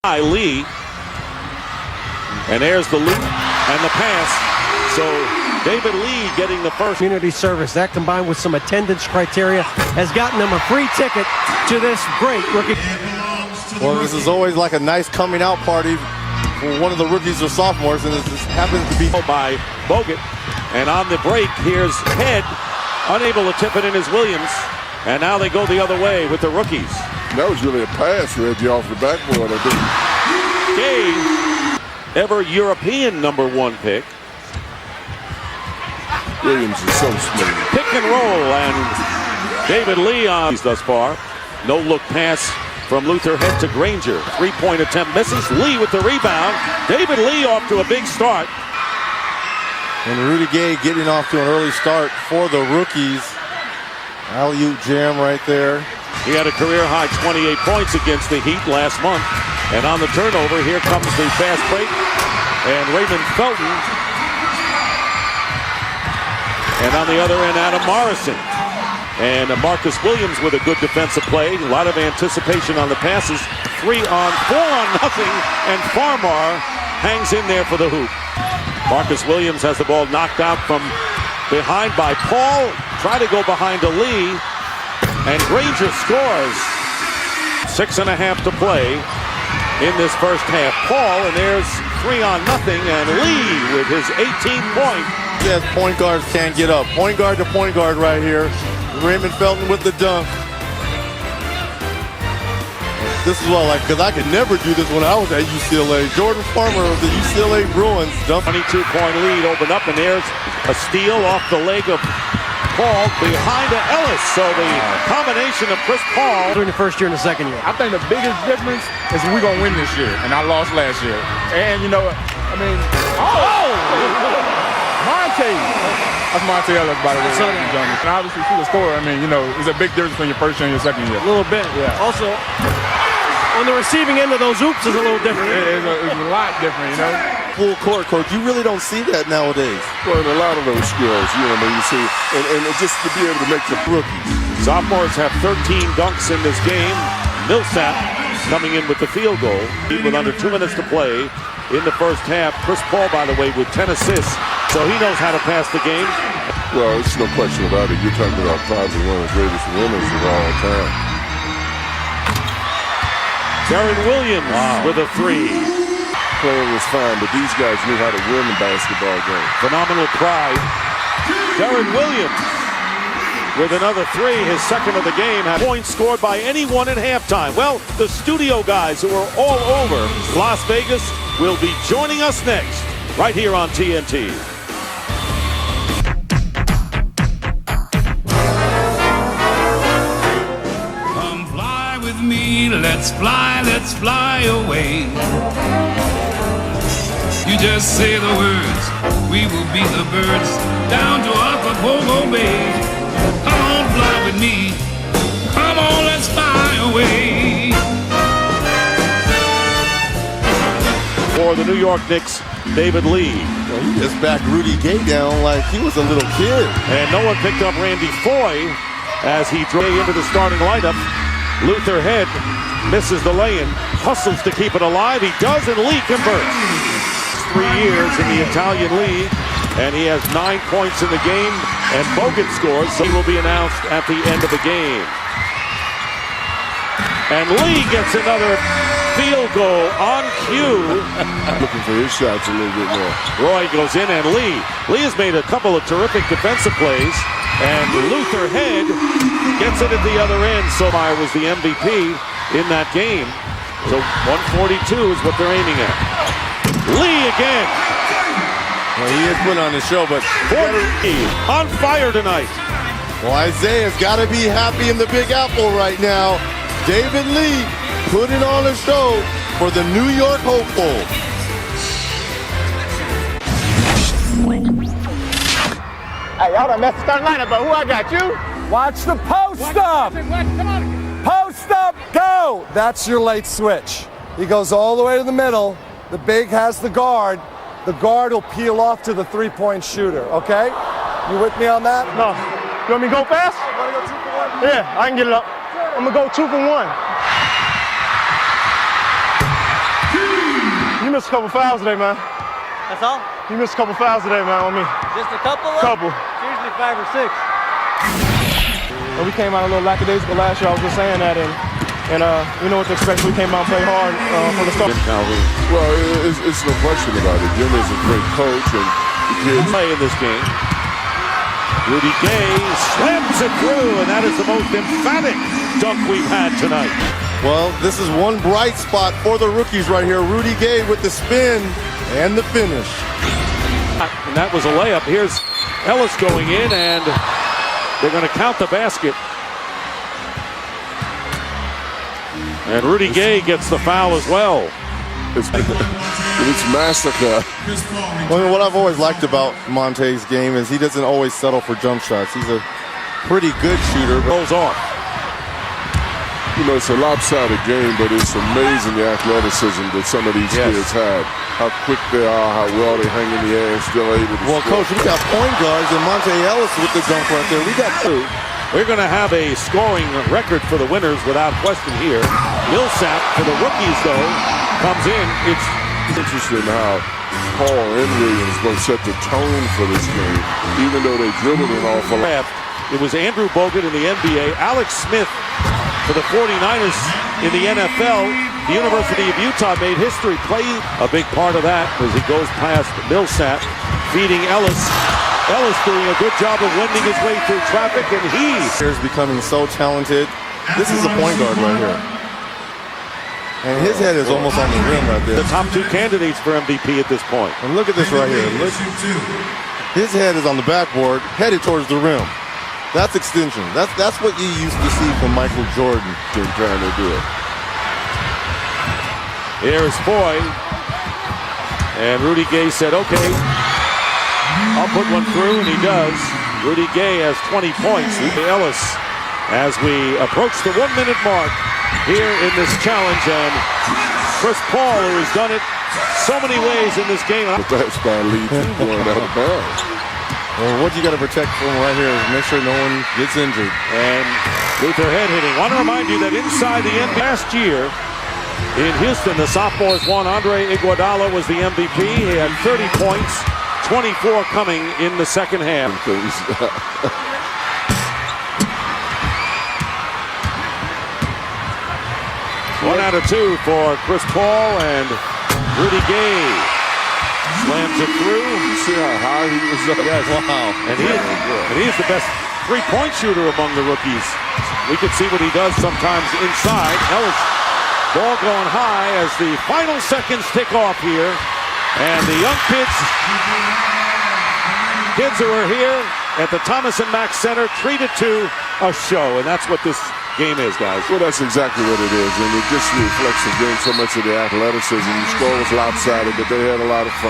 Lee. And there's the loop and the pass. So David Lee getting the first. Community service, that combined with some attendance criteria has gotten them a free ticket to this great rookie. Well, this is always like a nice coming out party for one of the rookies or sophomores, and this happens to be by Bogut. And on the break, here's Head, unable to tip it in as Williams. And now they go the other way with the rookies. That was really a pass, Reggie, off the backboard. Gay, ever European #1 pick. Williams is so smooth. Pick and roll, and David Lee on thus far. No look pass from Luther Head to Granger. 3-point attempt misses. Lee with the rebound. David Lee off to a big start. And Rudy Gay getting off to an early start for the rookies. Alley-oop jam right there. He had a career-high 28 points against the Heat last month. And on the turnover, here comes the fast break. And Raymond Felton. And on the other end, Adam Morrison. And Marcus Williams with a good defensive play. A lot of anticipation on the passes. 3 on 4 on nothing. And Farmar hangs in there for the hoop. Marcus Williams has the ball knocked out from behind by Paul. Try to go behind to Lee. And Granger scores. 6.5 to play in this first half. Paul, and there's 3 on nothing. And Lee with his 18-point. Yes, point guards can't get up. Point guard to point guard right here. Raymond Felton with the dunk. This is well, like, because I could never do this when I was at UCLA. Jordan Farmer of the UCLA Bruins. 22-point lead opened up, and there's a steal off the leg of Paul behind to Ellis. So the combination of Chris Paul. During the first year and the second year. I think the biggest difference is we're going to win this year, and I lost last year. And, you know, I mean, Monte. That's Monte Ellis, by the way. And obviously, she's a scorer. I mean, you know, it's a big difference between your first year and your second year. A little bit. Yeah. Also, on the receiving end of those oops is a little different. It's a lot different, you know. Full court, coach. You really don't see that nowadays. Well, a lot of those skills, you know, you see, and just to be able to make the rookies. Sophomores have 13 dunks in this game. Millsap coming in with the field goal. With under 2 minutes to play in the first half. Chris Paul, by the way, with 10 assists. So he knows how to pass the game. Well, it's no question about it. You're talking about probably one of the greatest winners of all time. Darren Williams with a 3. Player was fine, but these guys knew how to win the basketball game. Phenomenal pride. Darren Williams with another 3, his second of the game. Had points scored by anyone at halftime. Well, the studio guys who are all over Las Vegas will be joining us next, right here on TNT. Come fly with me, let's fly away. You just say the words, we will be the birds down to Acapulco Bay. Come on, fly with me. Come on, let's fly away. For the New York Knicks, David Lee. Well, he just backed Rudy Gay down like he was a little kid. And no one picked up Randy Foye as he drove into the starting lineup. Luther Head misses the lay-in, hustles to keep it alive. He does, and Lee converts. 3 years in the Italian league, and he has 9 points in the game, and Bogut scores, so he will be announced at the end of the game. And Lee gets another field goal on cue. Looking for his shots a little bit more. Roy goes in, and Lee has made a couple of terrific defensive plays, and Luther Head gets it at the other end. Someyer was the MVP in that game. So 142 is what they're aiming at. Lee again. Well, he is put on the show, but 40 on fire tonight. well, Isaiah's got to be happy in the Big Apple right now. David Lee putting on a show for the New York hopeful. Hey, y'all done messed the starting lineup, but who I got? You? Watch the post up. Come on. Post up, go. That's your late switch. He goes all the way to the middle. The big has the guard. The guard will peel off to the three-point shooter, okay? You with me on that? No. You want me to go fast? Yeah, I can get it up. I'm going to go 2 for 1. You missed a couple fouls today, man. That's all? You missed a couple fouls today, man, on me. Just a couple? Couple. It's usually 5 or 6. Well, we came out a little lackadaisical last year. I was just saying that, and we know what to expect. We came out and played hard from the start. Well, it's no question about it. Jim is a great coach, and the kids play in this game. Rudy Gay slams it through, and that is the most emphatic dunk we've had tonight. Well, this is one bright spot for the rookies right here. Rudy Gay with the spin and the finish. And that was a layup. Here's Ellis going in, and they're going to count the basket. And Rudy Gay gets the foul as well. it's massacre. Well, what I've always liked about Monte's game is he doesn't always settle for jump shots. He's a pretty good shooter. Goes off. You know, it's a lopsided game, but it's amazing the athleticism that some of these kids have. How quick they are, how well they hang in the air and still able to Well, score. Coach, we got point guards and Monte Ellis with the dunk right there. We got two. We're going to have a scoring record for the winners without question here. Millsap for the rookies, though, comes in. It's interesting how Paul and Williams both set the tone for this game, even though they dribbled an awful lot. It was Andrew Bogut in the NBA, Alex Smith for the 49ers in the NFL. The University of Utah made history, played a big part of that as he goes past Millsap, feeding Ellis. Ellis doing a good job of wending his way through traffic, and He's becoming so talented. This is a point guard right here. And his head is almost on the rim right there. the top two candidates for MVP at this point. And look at this right here. Look. His head is on the backboard, headed towards the rim. That's extension. That's what you used to see from Michael Jordan Trying to do it. Here's Foy. And Rudy Gay said, okay, I'll put one through, and he does. Rudy Gay has 20 points. Ellis, as we approach the 1 minute mark here in this challenge, and Chris Paul, who has done it so many ways in this game. But that's by lead going out of bounds. Well, what you got to protect from right here is make sure no one gets injured. And Luther head hitting. Want to remind you that inside the end last year in Houston, the sophomores won. Andre Iguodala was the MVP. He had 30 points, 24 coming in the second half. 1 out of 2 for Chris Paul, and Rudy Gay slams it through. You see how high he was up? Yes. Wow. And he's the best three-point shooter among the rookies. We can see what he does sometimes inside. Ellis, ball going high as the final seconds tick off here. And the young kids who are here at the Thomas & Mack Center treated to a show. And that's what this game is, guys. Well, that's exactly what it is. And it just reflects again so much of the athleticism. The score was lopsided, but they had a lot of fun.